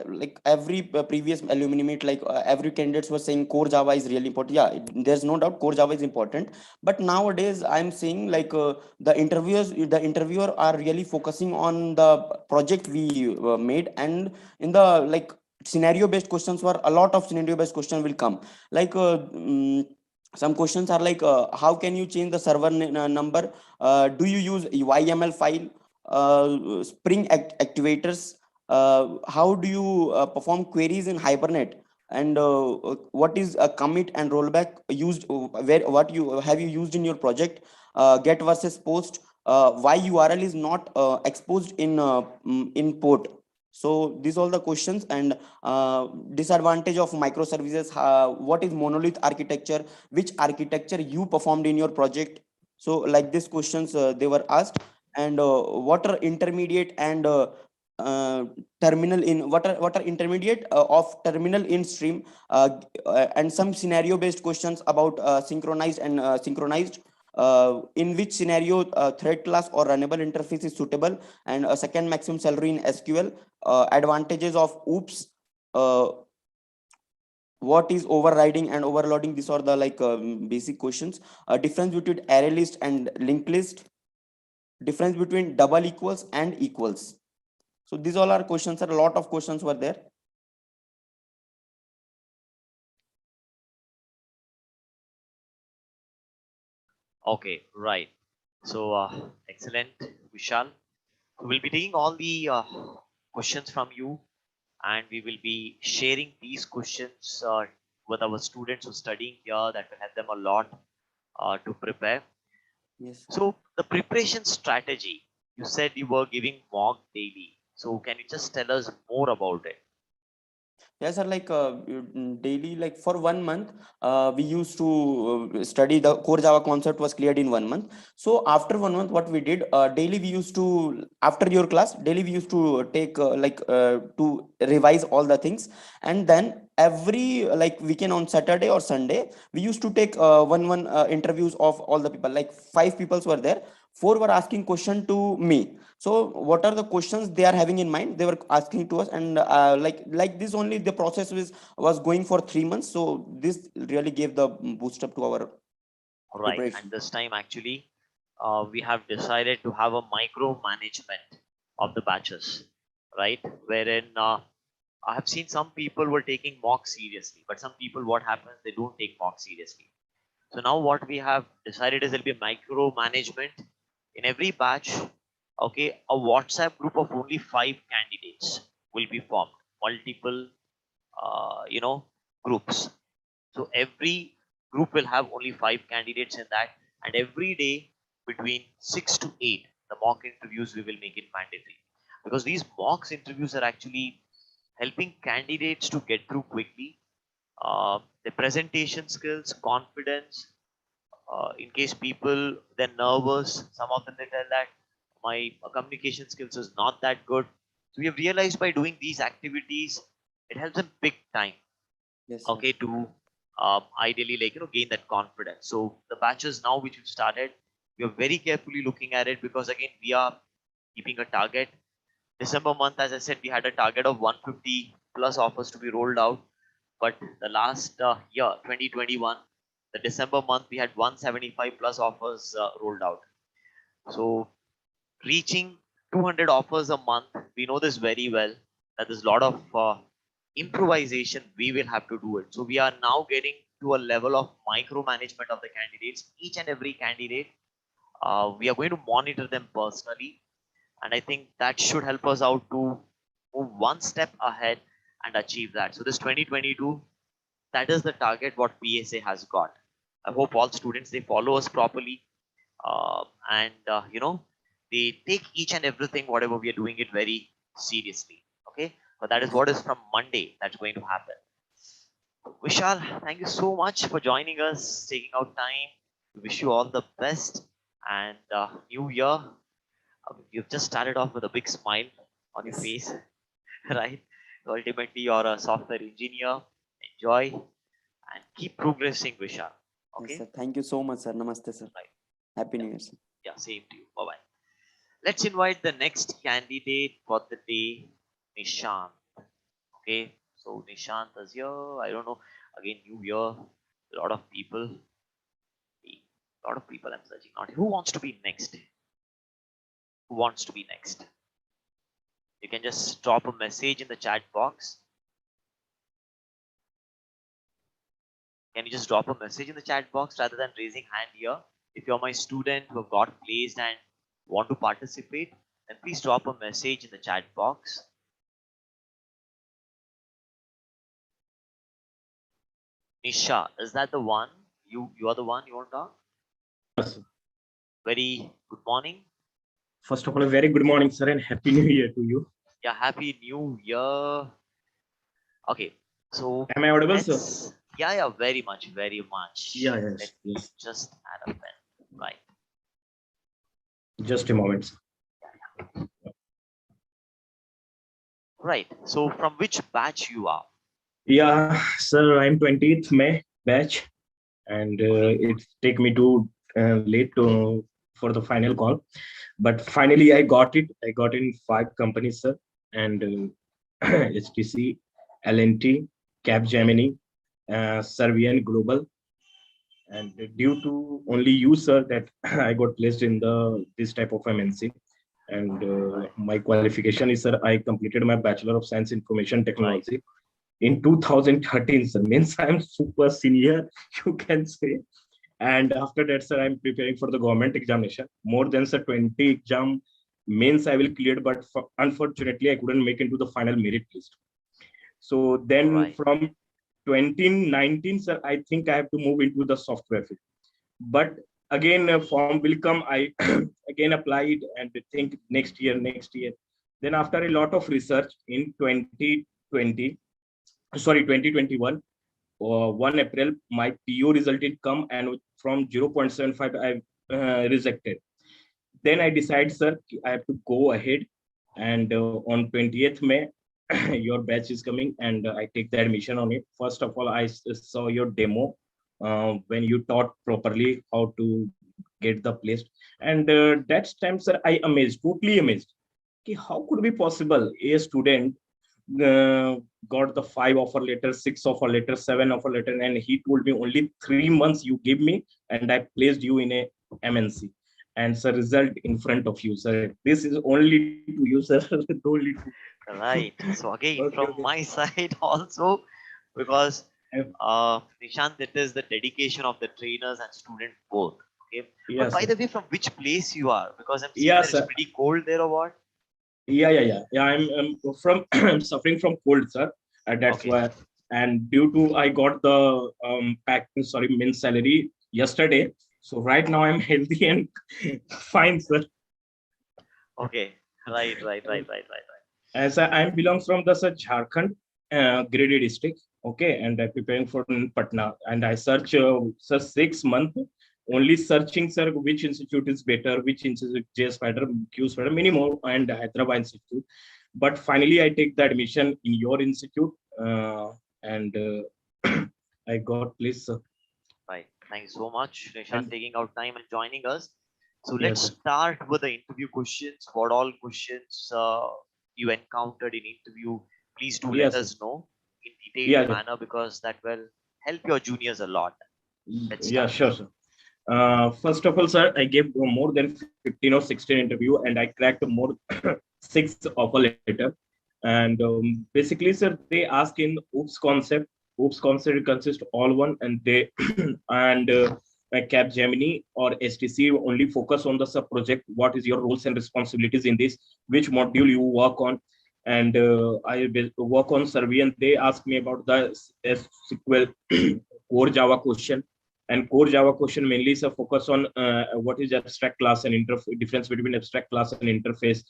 like every previous alumni meet, like every candidates were saying core Java is really important. Yeah, there's no doubt core Java is important. But nowadays I'm seeing like the interviewer are really focusing on the project we made. And in the like scenario based questions, were a lot of scenario based question will come. Like some questions are like how can you change the server number, do you use YML file, spring activators, how do you perform queries in Hibernate, and what is a commit and rollback used, where what you have you used in your project, get versus post, why URL is not exposed in port. So these all the questions. And disadvantage of microservices, what is monolith architecture, which architecture you performed in your project. So like these questions they were asked. And what are intermediate and uh, terminal in what are intermediate of terminal in stream, and some scenario based questions about synchronized and synchronized, in which scenario thread class or runnable interface is suitable, and a second maximum salary in SQL, advantages of oops, uh, what is overriding and overloading. These are the like basic questions. Difference between array list and linked list, difference between double equals and equals. So these all are questions, a lot of questions were there. Okay, right. So excellent, Vishal. We'll be taking all the questions from you, and we will be sharing these questions with our students who are studying here. That will help them a lot to prepare. Yes. So the preparation strategy, you said you were giving mock daily. So can you just tell us more about it? Yes, sir. Like daily, like for 1 month, we used to study the core Java concept was cleared in 1 month. So after 1 month, what we did daily, we used to after your class daily we used to take to revise all the things. And then every like weekend on Saturday or Sunday, we used to take one interviews of all the people. Like 5 people were there. 4 were asking question to me. So what are the questions they are having in mind, they were asking to us. And like this only the process was going for 3 months. So this really gave the boost up to our Right. And preparation. this time, actually, we have decided to have a micro management of the batches, right? Wherein I have seen some people were taking mock seriously, but some people, what happens, they don't take mock seriously. So now what we have decided is there'll be a micro management in every batch. Okay, a WhatsApp group of only 5 candidates will be formed, multiple, groups. So every group will have only 5 candidates in that, and every day between 6 to 8, the mock interviews we will make it mandatory, because these mock interviews are actually helping candidates to get through quickly. The presentation skills, confidence. In case people they're nervous, some of them they tell that my communication skills is not that good. So we have realized by doing these activities, it helps them big time. Yes, sir. Okay, to ideally gain that confidence. So the batches now which we've started, we are very carefully looking at it, because again we are keeping a target. December month, as I said, we had a target of 150 plus offers to be rolled out, but the last year 2021, the December month, we had 175 plus offers rolled out. So reaching 200 offers a month, we know this very well, that there's a lot of improvisation, we will have to do it. So we are now getting to a level of micromanagement of the candidates. Each and every candidate, we are going to monitor them personally, and I think that should help us out to move one step ahead and achieve that. So this 2022, that is the target what PSA has got. I hope all students, they follow us properly, and they take each and everything whatever we are doing it very seriously. Okay, so that is what is from Monday that's going to happen. Vishal, thank you so much for joining us, taking out time. We wish you all the best, and new year. You've just started off with a big smile on your Yes. face, right? So ultimately, you're a software engineer. Enjoy and keep progressing, Vishal. Yes, Okay, sir. Thank you so much, sir. Namaste, sir. right? Happy Yeah, New Year, sir. yeah. Same to you. Bye bye. Let's invite the next candidate for the day, Nishant. Okay, so Nishant is here. I don't know. Again, new year, a lot of people. A lot of people I'm searching out. Who wants to be next? Who wants to be next? You can just drop a message in the chat box. Can you just drop a message in the chat box rather than raising hand here? If you're my student who have got placed and want to participate, then please drop a message in the chat box. Nisha, is that the one? You are the one you want to talk? Yes. Very good morning. First of all, a very good morning, sir, and happy New Year to you. Yeah, happy new year. Okay, so Am I audible, sir? yeah, very much, very much. Yeah, Let yes, me yes. just add a pen. Right. Just a moment, sir. Right. So from which batch you are? Yeah, sir, I'm 20th May batch, and it take me to late to for the final call, but finally I got it. I got in 5 companies, sir, and HTC, LNT, Capgemini, Servian Global, and due to only you, sir, that I got placed in the this type of MNC. And Right. my qualification is, sir, I completed my Bachelor of Science Information Right. Technology in 2013, sir. Means I'm super senior, you can say. And after that, sir, I'm preparing for the government examination. More than, sir, 20 exam means I will clear, but unfortunately, I couldn't make into the final merit list. So then Right. from 2019, sir, I think I have to move into the software field. But again, a form will come. I again apply it and think next year. Then after a lot of research in 2020, sorry, 2021, 1 April, my PO result did come, and from 0.75, I rejected. Then I decide, sir, I have to go ahead. And on 20th May, your batch is coming, and I take the admission on it. First of all, I saw your demo when you taught properly how to get the place. And that time, sir, I amazed, totally amazed. Okay, how could be possible a student uh, got the 5 offer letter, 6 offer letter, 7 offer letter, and he told me only 3 months you give me, and I placed you in a MNC. And sir, result in front of you, sir. This is only to you, sir. Only to. Right. So again, Okay, from okay. my side also, because Uh, Nishant, it is the dedication of the trainers and student both. Okay. But Yes, by sir. the way, from which place you are? Because I'm seeing Yeah, that it's sir. pretty cold there or what? Yeah. I'm from I'm suffering from cold, sir. That's Okay. why. And due to I got the pack, sorry, min salary yesterday. So right now I'm healthy and fine, sir. Okay. Right. As I belongs from the, sir, Jharkhand, Giridih district. Okay, and I'm preparing for Patna. And I search, sir, 6 months only searching, sir, which institute is better, which institute is better, Q is better, many more, and Hyderabad Institute. But finally, I take the admission in your institute, and I got placed, sir. Right. Thank you so much, Nishant, And taking out time and joining us. So let's yes, sir. start with the interview questions. What all questions you encountered in interview? Please do let Yes, sir. us know in detailed Yeah, sir. manner because that will help your juniors a lot. Let's Yeah, start. sure, sir. First of all, sir, I gave more than 15 or 16 interview, and I cracked more 6 offer letter. And basically, sir, they ask in oops concept. Oops concept consists all one, and they and Cap Gemini or STC only focus on the sub project. What is your roles and responsibilities in this? Which module you work on? And I will work on survey, and they ask me about the SQL core Java question. And core Java question mainly is a focus on what is abstract class and interface, difference between abstract class and interface,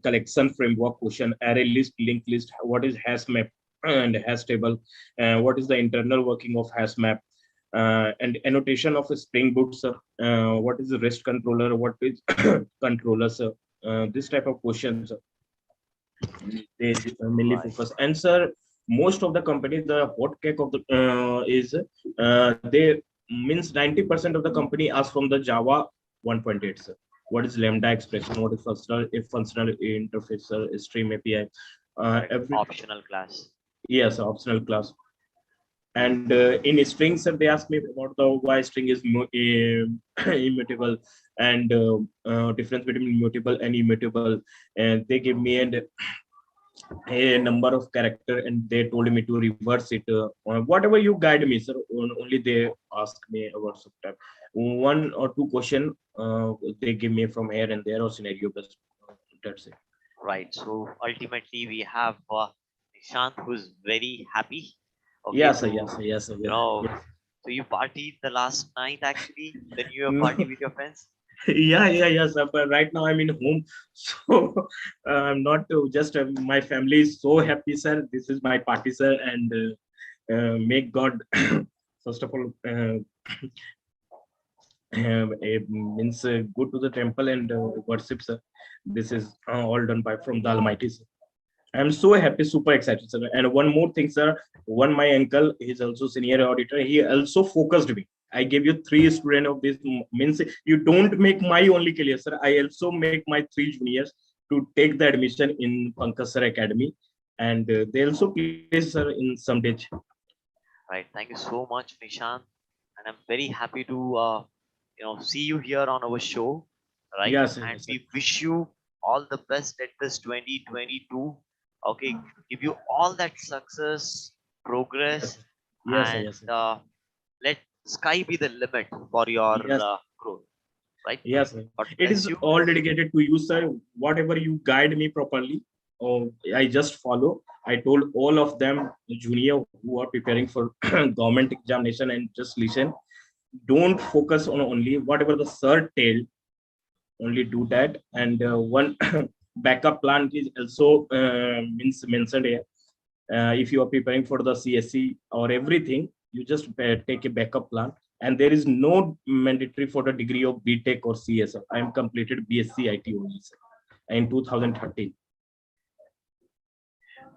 collection framework question, array list, linked list, what is hash map and hash table, what is the internal working of hash map, and annotation of a Spring Boot, sir. What is the REST controller? What is controller, sir? This type of questions they mainly Right. focus. And sir, most of the companies, the hot cake of the is they means 90% of the company ask from the Java 1.8, sir. What is Lambda expression? What is functional interface, sir? Stream API. Correct. Every Optional class. yes, optional class. And in string, sir, they ask me about the why string is immutable, and difference between mutable and immutable. And they give me a number of character, and they told me to reverse it. Whatever you guide me, sir. Only they ask me about some one or two question. They give me from here and there or scenario based. That's it. Right. So ultimately, we have Nishant, who's very happy. Okay, Yes, sir. to Yes, sir. Yes, sir. you Yes. know, Yes. so you partied the last night actually, the New Year No. party with your friends. Yeah, sir. But right now I'm in home, so I'm not just my family is so happy, sir. This is my party, sir, and make God first of all means go to the temple and worship, sir. This is all done by from the Almighty, sir. I'm so happy, super excited, sir. And one more thing, sir. One my uncle, he's also senior auditor. He also focused me. I gave you three students of this means you don't make my only career, sir. I also make my three juniors to take the admission in Pankaj Sir Academy, and they also place, sir, in some ditch. Right. Thank you so much, Nishant, and I'm very happy to see you here on our show. Right, Yes, and yes, sir. we wish you all the best at this 2022. Okay, give you all that success, Yes, progress, sir. Yes, sir. and Yes, sir. let sky be the limit for your Yes. growth. Right. Yes, sir. God It is bless you. all dedicated to you, sir. Whatever you guide me properly, I just follow. I told all of them, junior who are preparing for government examination, and just listen. Don't focus on only whatever the sir tell. Only do that. And one backup plan is also means mentioned here. If you are preparing for the CSC or everything, you just take a backup plan. And there is no mandatory for the degree of BTech or CS. I am completed BSc IT only, sir, in 2013.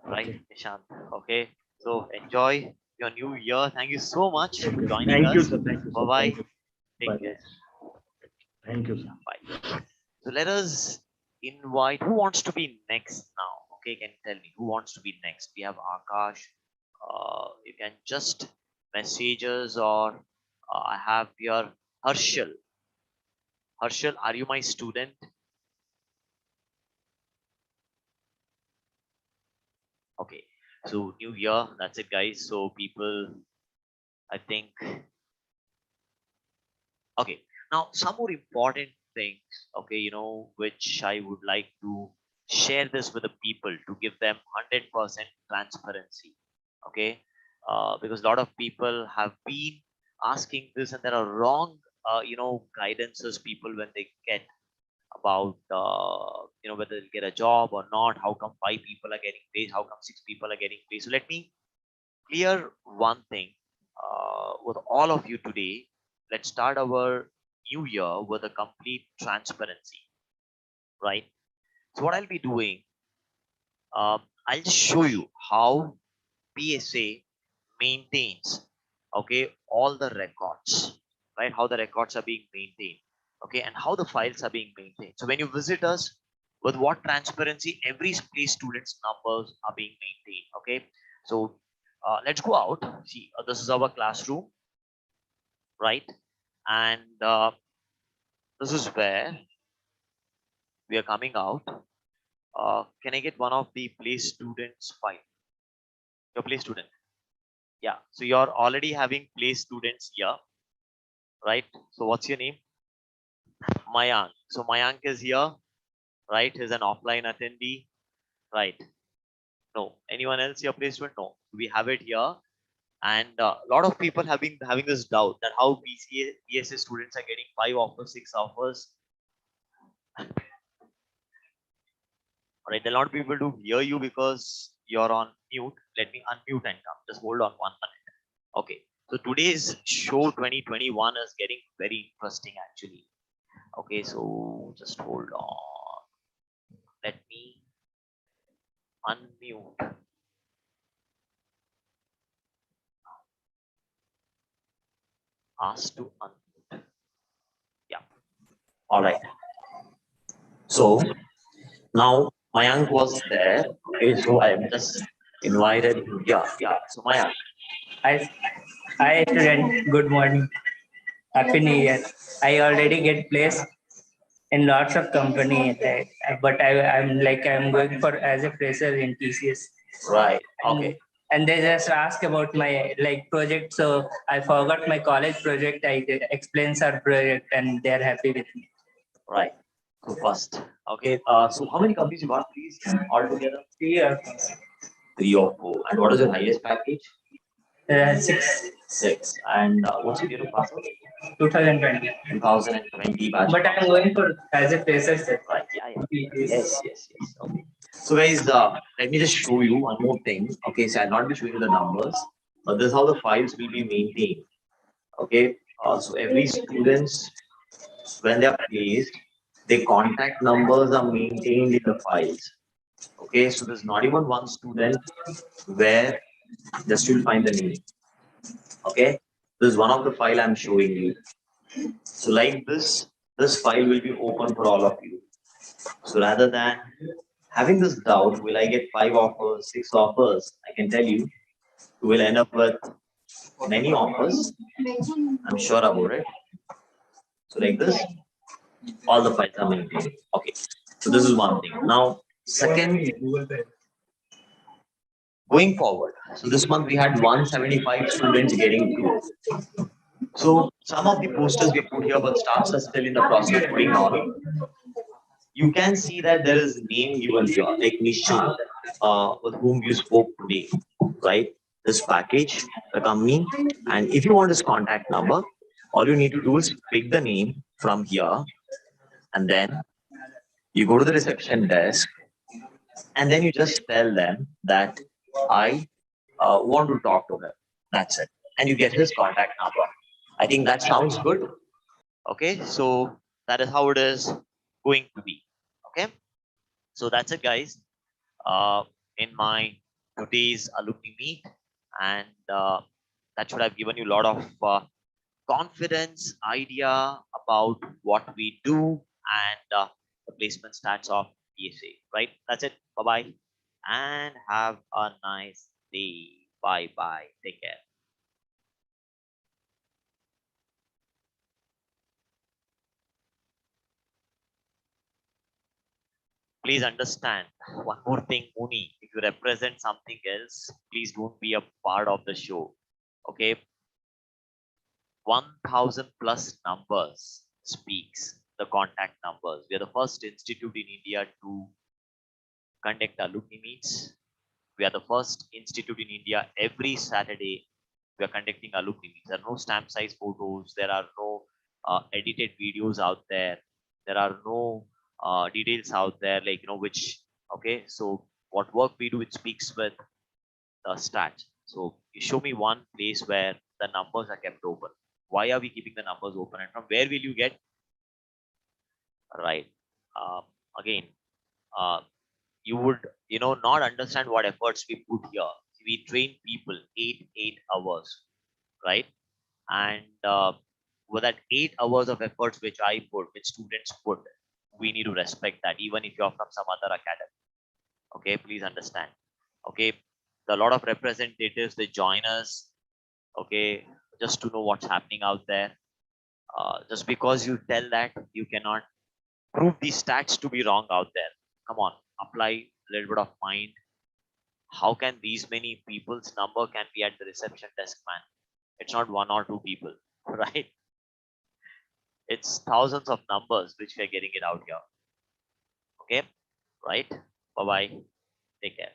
Right, Okay. Nishant. Okay, so enjoy your new year. Thank you so much for Okay. joining Thank you, us. sir. Thank you, Bye sir. bye. Thank you. Take Bye. care. Thank you, sir. Yeah, bye. So let us invite who wants to be next now. Okay, can you tell me who wants to be next? We have Akash. You can just message us, or I have your Harshal. Harshal, are you my student? Okay. So new year, that's it, guys. So people, I think. Okay. Now some more important things. Okay, which I would like to share this with the people to give them 100% transparency. Okay, because a lot of people have been asking this, and there are wrong, guidances people when they get about whether they'll get a job or not. How come five people are getting paid? How come six people are getting paid? So let me clear one thing with all of you today. Let's start our new year with a complete transparency, right? So what I'll be doing, I'll just show you how PSA maintains, okay, all the records, right? How the records are being maintained, okay, and how the files are being maintained. So when you visit us, with what transparency every place students' numbers are being maintained, okay? So let's go out. See, this is our classroom, right? And this is where we are coming out. Can I get one of the place students file? Your place student. Yeah. So you're already having place students here, right? So what's your name? Mayank. So Mayank is here, right? He's an offline attendee, right? No. Anyone else your place student? No. We have it here. And a lot of people have been having this doubt that how BSA students are getting 5 offers, 6 offers. All right, a lot of people to hear you because you're on mute. Let me unmute and come. Just hold on 1 minute. Okay. So today's show 2021 is getting very interesting actually. Okay, so just hold on. Let me unmute. Ask to unmute. Yeah. All right. So now Mayank was there. Okay, so I am just invited him. Yeah, yeah. So Mayank. Hi, hi student. Good morning. Happy New Year. I already get placed in lots of company, right? But I'm going for as a fresher in TCS. Right. And, Okay. and they just ask about my project. So I forgot my college project. I explains our project, and they are happy with me. Right. So first. Okay. So how many companies you got, please, altogether? 3 or 4. 3 or 4. And what is your highest package? 6. 6. And what's your year of pass out? 2020. 2020 batch. But I'm going for as a fresher, sir. Right. Yeah. Yes. Okay. So guys, let me just show you one more thing. Okay. So I'll not be showing you the numbers, but this is how the files will be maintained. Okay. So every students when they are placed, their contact numbers are maintained in the files. Okay. So there's not even one student where just you'll find the name. Okay. This is one of the file I'm showing you. So like this file will be open for all of you. So rather than having this doubt, will I get 5 offers, 6 offers? I can tell you, you will end up with many offers. I'm sure about it. So like this, all the files are maintained. Okay. So this is one thing. Now, second, going forward. So this month we had 175 students getting through. So some of the posters we put here, but staffs are still in the process of putting on. You can see that there is name given here, like Nisha, with whom you spoke today, right? This package, the company, and if you want his contact number, all you need to do is pick the name from here, and then you go to the reception desk, and then you just tell them that I want to talk to him. That's it, and you get his contact number. I think that sounds good. Okay, so that is how it is going to be. Okay, so that's it, guys. In my today's alumni meet, and that should have given you a lot of confidence idea about what we do and the placement stats of PSA. Right? That's it. Bye bye, and have a nice day. Bye bye. Take care. Please understand one more thing, Muni. If you represent something else, please don't be a part of the show. Okay, 1000 plus numbers speaks the contact numbers. We are the first institute in India to conduct alumni meets. We are the first institute in India every Saturday. We are conducting alumni meets. There are no stamp size photos. There are no edited videos out there. There are no details out there, like which. Okay, so what work we do, it speaks with the stats. So you show me one place where the numbers are kept open. Why are we keeping the numbers open, and from where will you get? Right. Uh, Again, uh, you would not understand what efforts we put here. We train people 8 hours, right? And with that 8 hours of efforts which I put, which students put, we need to respect that, even if you're from some other academy. Okay, please understand. Okay, a lot of representatives, they join us, okay, just to know what's happening out there. Just because you tell that, you cannot prove these stats to be wrong out there. Come on, apply a little bit of mind. How can these many people's number can be at the reception desk, man? It's not one or two people, right? It's thousands of numbers which we are getting it out here. Okay, right? Bye bye. Take care.